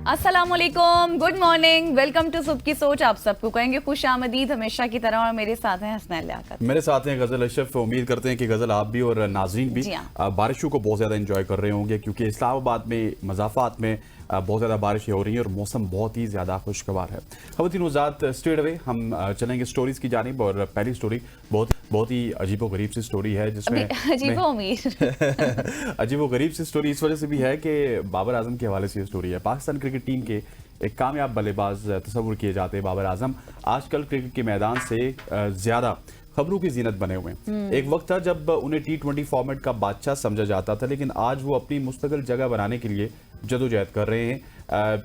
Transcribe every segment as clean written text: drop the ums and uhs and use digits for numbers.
अस्सलामुअलैकुम, good morning, welcome to सुबह की सोच। आप सबको कहेंगे खुश आमदीद हमेशा की तरह। और मेरे साथ हैं हसनैन लियाकत। मेरे साथ हैं गजल अशरफ। उम्मीद करते हैं कि गजल आप भी और नाजरीन भी बारिशों को बहुत ज़्यादा एंजॉय कर रहे होंगे, क्योंकि इस्लामाबाद में मज़ाफ़ात में बहुत ज़्यादा बारिशें हो रही हैं और मौसम बहुत ही ज़्यादा खुशगवार है। ख़वातीन वज़ात, स्ट्रेट अवे हम चलेंगे स्टोरीज़ की जानिब। और पहली स्टोरी बहुत ही अजीबो-गरीब सी स्टोरी है, जिसमें अजीबो-गरीब सी स्टोरी इस वजह से भी है कि बाबर आजम के हवाले से ये स्टोरी है। पाकिस्तान क्रिकेट टीम के एक कामयाब बल्लेबाज तस्वुर किए जाते हैं बाबर आजम, आजकल क्रिकेट के मैदान से ज़्यादा खबरों की जीनत बने हुए हैं। एक वक्त था जब उन्हें T20 फॉर्मेट का बादशाह समझा जाता था, लेकिन आज वो अपनी मुस्तकिल जगह बनाने के लिए जदोजहद कर रहे हैं।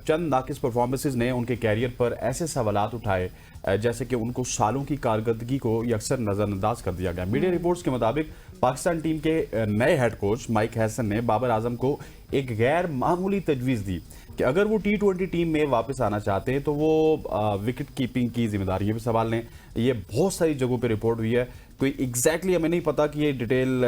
चंद नाकिस परफॉर्मेंसेज ने उनके कैरियर पर ऐसे सवालात उठाए जैसे कि उनको सालों की कारकर्दगी को अक्सर नज़रअंदाज कर दिया गया। मीडिया रिपोर्ट्स के मुताबिक पाकिस्तान टीम के नए हेड कोच माइक हैसन ने बाबर आजम को एक गैर मामूली तजवीज़ दी कि अगर वो T20 टीम में वापस आना चाहते हैं तो वो विकेट कीपिंग की जिम्मेदारी ये भी संभाल लें। ये बहुत सारी जगहों पे रिपोर्ट हुई है, कोई एग्जैक्टली हमें नहीं पता कि ये डिटेल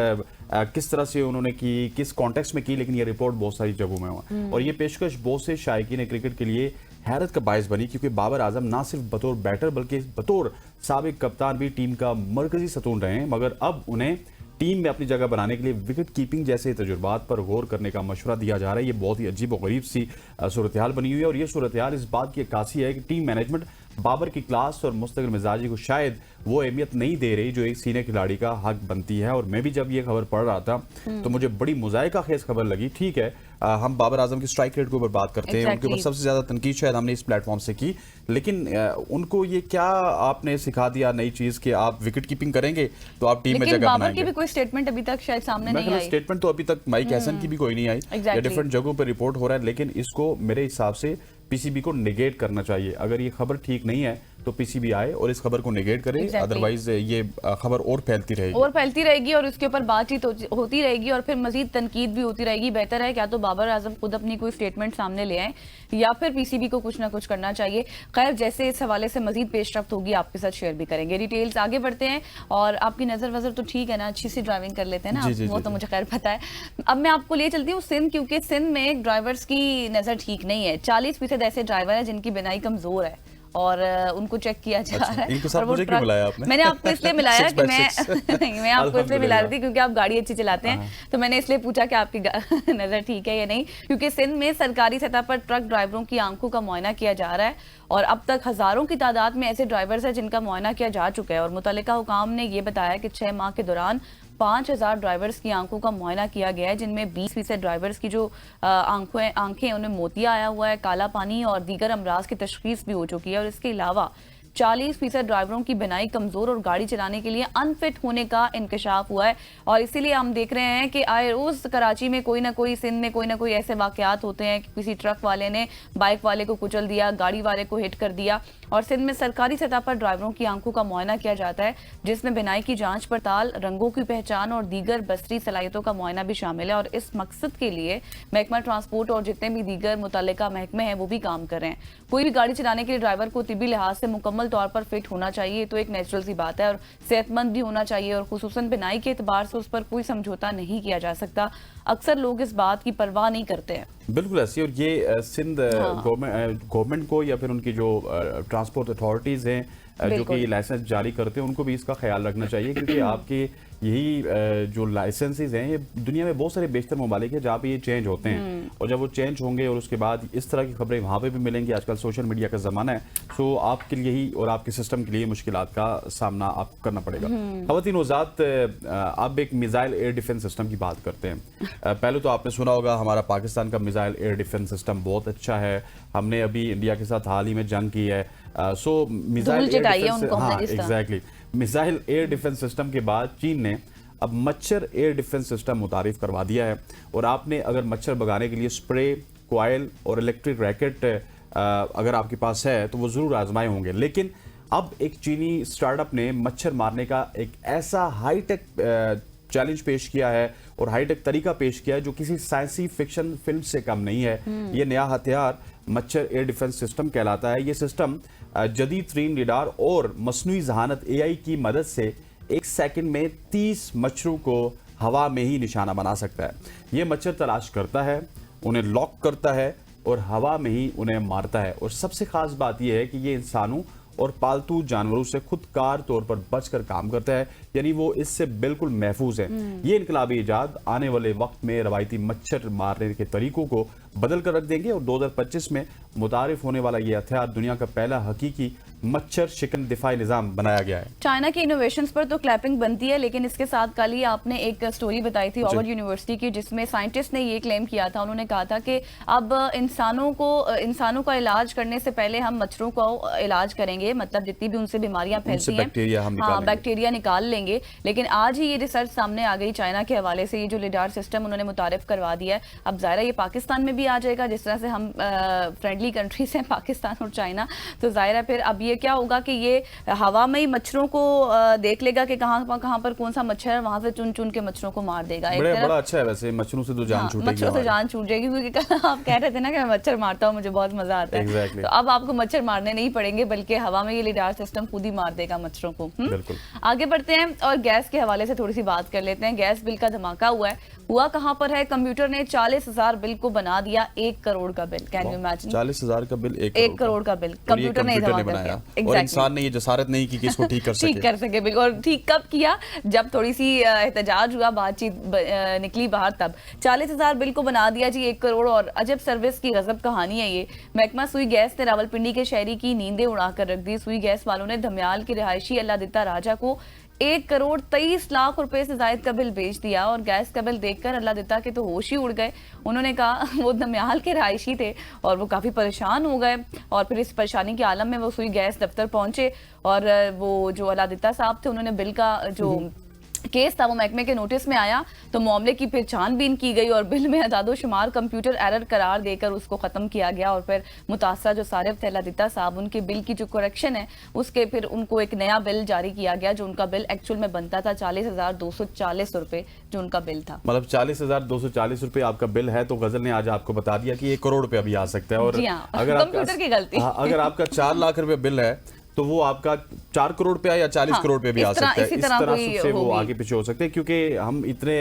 किस तरह से उन्होंने की, किस कॉन्टेक्स्ट में की, लेकिन ये रिपोर्ट बहुत सारी जगहों में हुआ। और ये पेशकश बहुत से शायकीन क्रिकेट के लिए हैरत का बायस बनी, क्योंकि बाबर आजम ना सिर्फ बतौर बैटर बल्कि बतौर साबिक कप्तान भी टीम का मरकजी सतून रहे हैं, मगर अब उन्हें टीम में अपनी जगह बनाने के लिए विकेट कीपिंग जैसे तजुर्बात पर गौर करने का मशवरा दिया जा रहा है। ये बहुत ही अजीब और गरीब सी सूरत हाल बनी हुई है। और ये सूरत हाल इस बात की अक्कासी है कि टीम मैनेजमेंट बाबर की क्लास और मुस्तकिल मिजाजी को शायद वो अहमियत नहीं दे रही जो एक सीनियर खिलाड़ी का हक बनती है। और मैं भी जब ये खबर पढ़ रहा था तो मुझे बड़ी मुज़ायका खेज खबर लगी। ठीक है, हम बाबर आजम की स्ट्राइक रेट के ऊपर बात करते हैं, उनके ऊपर सबसे ज्यादा तनकीद शायद हमने इस प्लेटफॉर्म से की, लेकिन उनको ये क्या आपने सिखा दिया नई चीज कि आप विकेट कीपिंग करेंगे तो आप टीम में जगह बनाएंगे। की भी कोई स्टेटमेंट अभी तक शायद सामने नहीं आई। स्टेटमेंट तो अभी तक माइक हैसन की भी कोई नहीं आई। डिफरेंट जगहों पर रिपोर्ट हो रहा है, लेकिन इसको मेरे हिसाब से पीसीबी को नेगेट करना चाहिए। अगर ये खबर ठीक नहीं है तो पीसीबी आए और इस खबर को नेगेट करे, अदरवाइज ये खबर और फैलती रहेगी और उसके ऊपर बातचीत होती रहेगी और फिर मजीद तनकीद भी होती रहेगी। बेहतर है क्या तो बाबर आजम खुद अपनी कोई स्टेटमेंट सामने ले आए या फिर पीसीबी को कुछ ना कुछ करना चाहिए। खैर, जैसे इस हवाले से मजीद पेशरफ्त होगी आपके साथ शेयर भी करेंगे। डिटेल्स आगे बढ़ते हैं। और आपकी नजर वजर तो ठीक है ना, अच्छी सी ड्राइविंग कर लेते हैं ना, वो तो मुझे खैर पता है। अब मैं आपको ले चलती हूँ सिंध, क्योंकि सिंध में ड्राइवर्स की नजर ठीक नहीं है। 40% ऐसे ड्राइवर है जिनकी बिनाई कमजोर है और उनको चेक किया जा रहा है। और वो ट्रक मैंने आपको इसलिए मिलाया कि मैं आपको इसलिए मिला रही थी क्योंकि आप गाड़ी अच्छी चलाते हैं, तो मैंने इसलिए पूछा कि आपकी नजर ठीक है या नहीं। क्योंकि सिंध में सरकारी सतह पर ट्रक ड्राइवरों की आंखों का मुआयना किया जा रहा है और अब तक हजारों की तादाद में ऐसे ड्राइवर्स हैं जिनका मुआयना किया जा चुका है। और मुतल्लिका हुकाम ने यह बताया कि 6 माह के दौरान 5000 ड्राइवर्स की आंखों का मुआयना किया गया है, जिनमें 20% ड्राइवर्स की जो आंखें उन्हें मोतिया आया हुआ है, काला पानी और दीगर अमराज की तशखीस भी हो चुकी है। और इसके अलावा 40% ड्राइवरों की बिनाई कमजोर और गाड़ी चलाने के लिए अनफिट होने का इंकशाफ हुआ है। और इसीलिए हम देख रहे हैं कि आए रोज कराची में कोई ना कोई, सिंध में कोई ना कोई ऐसे वाकयात होते हैं कि किसी ट्रक वाले ने बाइक वाले को कुचल दिया, गाड़ी वाले को हिट कर दिया। और सिंध में सरकारी सतह पर ड्राइवरों की आंखों का मुआयना किया जाता है, जिसमें बिनाई की जांच पड़ताल, रंगों की पहचान और दीगर बसरी सलाहियतों का मुआयना भी शामिल है। और इस मकसद के लिए महकमा ट्रांसपोर्ट और जितने भी दीगर मुतल्लिका महकमे हैं वो भी काम कर रहे हैं। कोई भी गाड़ी चलाने के लिए ड्राइवर को तिब्बी लिहाज से मुकम्मल तौर पर फिट होना चाहिए, तो एक नेचुरल सी बात है, और सेहतमंद भी होना चाहिए। और खुसूसन बिनाई के एतबार से उस पर कोई समझौता नहीं किया जा सकता। अक्सर लोग इस बात की परवाह नहीं करते हैं। बिल्कुल ऐसी। और ये सिंध गवर्नमेंट को या फिर उनकी जो ट्रांसपोर्ट अथॉरिटीज हैं जो कि लाइसेंस जारी करते हैं उनको भी इसका ख्याल रखना चाहिए, क्योंकि आपके यही जो लाइसेंसेज हैं ये दुनिया में बहुत सारे बेशतर ममालिक है जहाँ पे ये चेंज होते हैं। और जब वो चेंज होंगे और उसके बाद इस तरह की खबरें वहाँ पे भी मिलेंगी। आजकल सोशल मीडिया का ज़माना है, सो आपके लिए ही और आपके सिस्टम के लिए मुश्किलात का सामना आप करना पड़ेगा। ख़वातीन वज़ात, अब एक मिसाइल एयर डिफेंस सिस्टम की बात करते हैं। पहले तो आपने सुना होगा हमारा पाकिस्तान का मिसाइल एयर डिफेंस सिस्टम बहुत अच्छा है। हमने अभी इंडिया के साथ हाल ही में जंग की है। So missile missile air defence system के बाद चीन ने अब मच्छर एयर डिफेंस सिस्टम मुतारिफ करवा दिया है। और आपने अगर मच्छर भगाने के लिए स्प्रे, कॉयल और इलेक्ट्रिक रैकेट अगर आपके पास है तो वो जरूर आजमाए होंगे। लेकिन अब एक चीनी स्टार्टअप ने मच्छर मारने का एक ऐसा हाईटेक चैलेंज पेश किया है और हाईटेक तरीका पेश किया है जो किसी साइंसी फिक्शन फिल्म से कम नहीं है। ये नया हथियार मच्छर एयर डिफेंस सिस्टम कहलाता है। ये सिस्टम जदीद तरीन रडार और मसनूई जहानत AI की मदद से 1 सेकंड में 30 मच्छरों को हवा में ही निशाना बना सकता है। ये मच्छर तलाश करता है, उन्हें लॉक करता है, और हवा में ही उन्हें मारता है। और सबसे खास बात यह है कि ये इंसानों और पालतू जानवरों से खुदकार तौर पर बचकर काम करता है, यानी वो इससे बिल्कुल महफूज है। ये इनकलाबी इजाद आने वाले वक्त में रवायती मच्छर मारने के तरीकों को बदल कर रख देंगे और 2025 में मुतारिफ होने वाला ये हथियार दुनिया का पहला हकीकी मच्छर शिकन दिफाई निजाम बनाया गया है। चाइना के इनोवेशंस पर तो क्लैपिंग बनती है, लेकिन इसके साथ कल ही आपने एक स्टोरी बताई थी ऑवर्ड यूनिवर्सिटी की, जिसमें साइंटिस्ट ने ये क्लेम किया था, उन्होंने कहा था कि अब इंसानों का इलाज करने से पहले हम मच्छरों का इलाज करेंगे, मतलब जितनी भी उनसे बीमारियां फैलती हैं बैक्टीरिया निकाल लेंगे। लेकिन आज ही ये रिसर्च सामने आ गई चाइना के हवाले से, ये जो लिडार सिस्टम उन्होंने मुतारिफ करवा दिया है। अब ज़ाहिर ये पाकिस्तान में भी आ जाएगा, जिस तरह से हम फ्रेंडली कंट्रीज हैं पाकिस्तान और चाइना, तो ज़ाहिर है फिर अब ये क्या होगा कि ये हवा में ही मच्छरों को देख लेगा कि कहाँ पर कौन सा मच्छर है, वहां से चुन चुन के मच्छरों को मार देगा। बड़ा अच्छा है वैसे, मच्छरों से तो जान छूटेगी। मच्छरों से जान छूट जाएगी, क्योंकि कल आप कह रहे थे ना कि मैं मच्छर मारता हूँ, मुझे बहुत मजा आता है। तो अब आपको मच्छर मारने नहीं पड़ेंगे, बल्कि हवा में ये लिडार सिस्टम खुद ही मार देगा मच्छरों को। आगे बढ़ते हैं और गैस के हवाले से थोड़ी सी बात कर लेते हैं। गैस बिल का धमाका हुआ कहां पर है? कंप्यूटर ने 40,000 बिल को बना दिया 1 करोड़ का बिल। Can you imagine? 40,000 का बिल 1 करोड़ का बिल कंप्यूटर ने बनाया और इंसान ने ये जसारत नहीं की कि इसको ठीक कर सके। बिल। और ठीक कब किया? जब थोड़ी सी एहतजाज हुआ, बातचीत निकली बाहर, तब 40,000 बिल को बना दिया जी 1 करोड़। और अजब सर्विस की गजब कहानी है ये। महकमा सुई गैस ने रावलपिंडी के शहरी की नींदें उड़ाकर रख दी। सुई गैस वालों ने धम्याल के रिहायशी अल्लादिता राजा को 1 करोड़ 23 लाख रुपए से जायद का बिल बेच दिया। और गैस का बिल देखकर अल्लादिता के तो होश ही उड़ गए। उन्होंने कहा वो धम्याल के रहायशी थे और वो काफी परेशान हो गए, और फिर इस परेशानी के आलम में वो सुई गैस दफ्तर पहुंचे, और वो जो अल्लादिता साहब थे उन्होंने बिल का जो केस था वो महकमे के नोटिस में आया, तो मामले की फिर छानबीन की गई और बिल में अदादो शुमार कंप्यूटर एरर करार देकर उसको खत्म किया गया। और फिर मुतासरा जो सारिफ थे अल्लादिता साहब, उनके बिल की जो करेक्शन है उसके फिर उनको एक नया बिल जारी किया गया, जो उनका बिल एक्चुअल में बनता था 40,240 रुपए जो उनका बिल था। मतलब 40,240 रुपए आपका बिल है, तो गजल ने आज आपको बता दिया कि 1 करोड़ रुपए अभी आ सकता है। और अगर कंप्यूटर की गलती, अगर आपका 4 लाख रुपए बिल है तो वो आपका 4 करोड़ पे या 40 करोड़ पे भी आ सकता है। इस तरह से वो आगे पीछे हो सकते हैं, क्योंकि हम इतने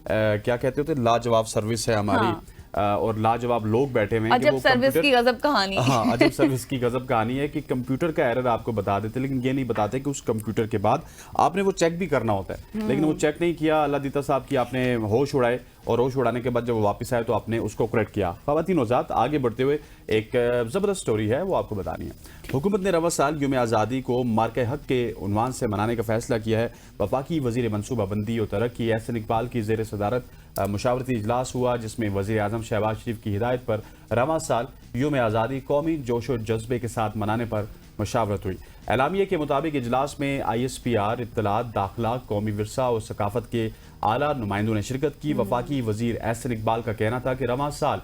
क्या कहते होते लाजवाब सर्विस है हमारी, और लाजवाब लोग बैठे हुए हैं। अजब सर्विस की गजब कहानी। हाँ, अजब सर्विस की गजब कहानी है कि कंप्यूटर का एरर आपको बता देते, लेकिन ये नहीं बताते कि उस कंप्यूटर के बाद आपने वो चेक भी करना होता है। लेकिन वो चेक नहीं किया अल्लादिता साहब की, आपने होश उड़ाए, और होश उड़ाने के बाद जब वो वापस आए तो आपने उसको करेक्ट किया। ख़वातीन हज़रात, आगे बढ़ते हुए एक ज़बरदस्त स्टोरी है, वो आपको बतानी है। हुकूमत ने रवा साल यौम आज़ादी को मार्के हक के उन्वान से मनाने का फैसला किया है। वफाकी वज़ीर मनसूबाबंदी और तरक्की एहसन इकबाल की ज़ेर सदारत मुशावरती इजलास हुआ, जिसमें वज़ीर आज़म शहबाज शरीफ की हिदायत पर रवा साल यौम आज़ादी कौमी जोश और जज्बे के साथ मनाने पर मशावरत हुई। एलामिया के मुताबिक इजलास में ISPR, इत्तलात, दाखिला, कौमी विरसा और सकाफत के आला नुमाइंदों ने शिरकत की। वफाकी वज़ीर एहसन इकबाल का कहना था कि रवा साल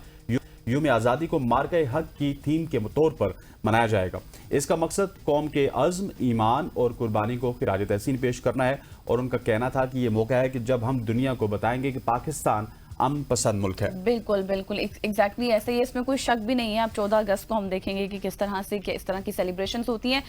यौम आज़ादी को मार्के हक की थीम के तौर पर मनाया जाएगा। इसका मकसद कौम के अज़्म, ईमान और कुर्बानी को खिराज तहसीन पेश करना है। और उनका कहना था कि ये मौका है कि जब हम दुनिया को बताएंगे कि पाकिस्तान अमन पसंद मुल्क है। बिल्कुल बिल्कुल एग्जैक्टली ऐसे ही, इसमें कोई शक भी नहीं है। अब 14 अगस्त को हम देखेंगे कि किस तरह से इस तरह की सेलिब्रेशंस होती हैं।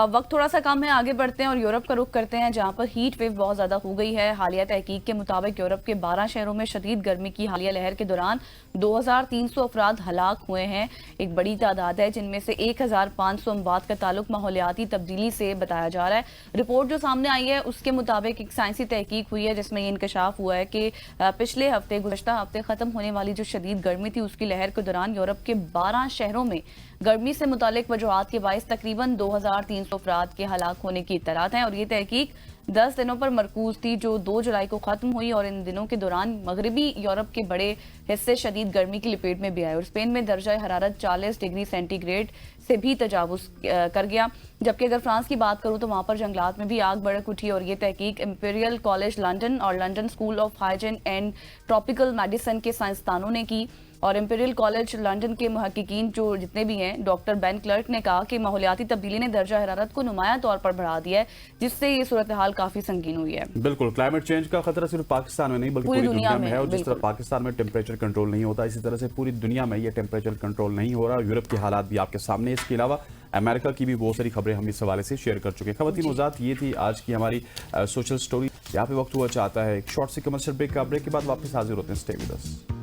वक्त थोड़ा सा कम है, आगे बढ़ते हैं और यूरोप का रुख करते हैं, जहां पर हीट वेव बहुत ज़्यादा हो गई है। हालिया तहकीक के मुताबिक यूरोप के 12 शहरों में शदीद गर्मी की हालिया लहर के दौरान 2300 अफराद हलाक हुए हैं। एक बड़ी तादाद है, जिनमें से 1500 अमवात का ताल्लुक माहौलियाती तब्दीली से बताया जा रहा है। रिपोर्ट जो सामने आई है उसके मुताबिक एक साइंसी तहकीक हुई है, जिसमें ये इंकशाफ हुआ है कि पिछले हफ्ते हफ्ते खत्म होने वाली जो शदीद गर्मी थी उसकी लहर के दौरान यूरोप के 12 शहरों में गर्मी से मुतालिक वजूहात के बायस तकरीबन 2300 अफराद के हलाक होने की इत्तलात हैं। और ये तहकीक 10 दिनों पर मरकूज थी, जो 2 जुलाई को खत्म हुई। और इन दिनों के दौरान मगरबी यूरोप के बड़े हिस्से शदीद गर्मी की लपेट में भी आए और स्पेन में दर्जा हरारत 40 डिग्री सेंटीग्रेड से भी तजावुज कर गया। जबकि अगर फ्रांस की बात करूं तो वहां पर जंगलात में भी आग भड़क उठी। और ये तहकीक इंपीरियल कॉलेज लंदन और London school of hygiene and tropical medicine के साइंसदानों ने की। और इंपीरियल कॉलेज लंदन के मुहक्किकीन जो जितने भी हैं, डॉक्टर बेन क्लर्क ने कहा कि माहौलियाती तब्दीली ने दर्जा हरारत को नुमाया तौर पर बढ़ा दिया है, जिससे ये सूरत हाल काफी संगीन हुई है। बिल्कुल, क्लाइमेट चेंज का खतरा सिर्फ पाकिस्तान में नहीं बल्कि पूरी दुनिया में है। और जिस तरह पाकिस्तान में टेम्परेचर कंट्रोल नहीं होता, इसी तरह से पूरी दुनिया में ये टेम्परेचर कंट्रोल नहीं हो रहा। यूरोप के हालात भी आपके सामने। इसके अलावा अमेरिका की भी बहुत सारी खबरें हम इस हवाले से शेयर कर चुके हैं। ख़वातीन हज़रात, ये थी आज की हमारी सोशल स्टोरी। यहाँ पे वक्त हुआ चाहता है एक शॉर्ट सी कमर्शियल ब्रेक का। ब्रेक के बाद वापस हाजिर होते हैं। Stay with us.